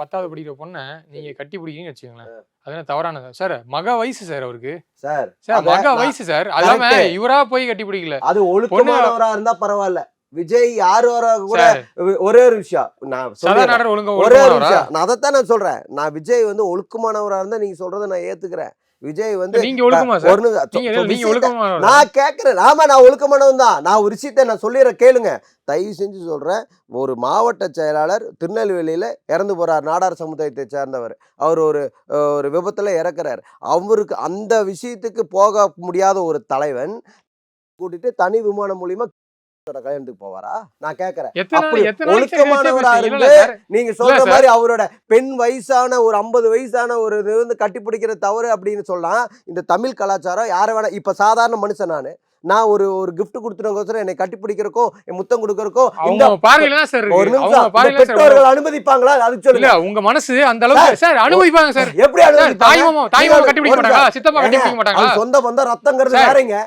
10வது படிக்கிற பொண்ண நீங்க கட்டி பிடிக்கிறீங்கன்னு வச்சுக்கோங்களேன். அது என்ன தவறானதா? சார் மக வயசு சார் அவருக்கு. சார் சார் மக வயசு சார். அதாம correct. இவரா போய் கட்டி பிடிக்கல. அது ஒழுக்கமானவரா இருந்தா பரவாயில்ல. விஜய் யாரு வர கூட சார் ஒரே ஒரு விஷயம் நான் சதா சொல்லிடுறேன். நாடர் ஒழுங்கா ஒரே ஒரு ஒழுக்கமானவரா? விஷயம் நான் அதைத்தான் நான் சொல்றேன். நான் விஜய் வந்து ஒழுக்கமானவரா இருந்தா நீங்க சொல்றதை நான் ஏத்துக்கிறேன். விஜய் வந்து நீங்க ஒழுக்கமா சார்? ஒரு நீங்க ஒழுக்கமானவரா? நான் கேட்கிறேன். ஆமா நான் ஒழுக்கமானவன் தான். நான் ஒரு விஷயத்தை நான் சொல்லிடுறேன் கேளுங்க. தயவு செஞ்சு சொல்றேன். ஒரு மாவட்ட செயலாளர் திருநெல்வேலியில இறந்து போறார். நாடார் சமுதாயத்தை சேர்ந்தவர். அவர் ஒரு விபத்துல இறக்குறார். அவருக்கு அந்த விஷயத்துக்கு போக முடியாத ஒரு தலைவன் கூட்டிட்டு தனி விமானம் மூலியமா கல்யாணத்துக்கு போவாரா? நான் கேட்கிறேன். அப்படி ஒழுக்கமானவரா இருந்து நீங்க சொல்ற மாதிரி அவரோட பெண் வயசான ஒரு 50 வயசான ஒரு இது வந்து கட்டிப்பிடிக்கிற தவறு அப்படின்னு சொல்லலாம். இந்த தமிழ் கலாச்சாரம் யாரை வேணா இப்ப சாதாரண மனுஷன் நான் ஒரு கிஃப்ட் கொடுத்துறோம் என்னை கட்டிப்பிடிக்கிறக்கோ முத்தம் கொடுக்கறக்கோ இந்த பார்வையில தான் சார் ஒரு இருக்கு. நிமிஷம் அவங்க பார்வையில சார் பெற்றோர்கள் அனுமதிப்பாங்களா? அது இல்ல சொல்லுங்க. உங்க மனசு அந்த அளவுக்கு சார் அனுபவிப்பாங்க சார். எப்படி தாய் அனுமதிப்பாங்க? மாமா கட்டி பிடிக்க மாட்டாங்களா? சித்தப்பா கட்டி பிடிக்க மாட்டாங்களா? சொந்த பந்தம் ரத்தங்கிறது வேறங்க.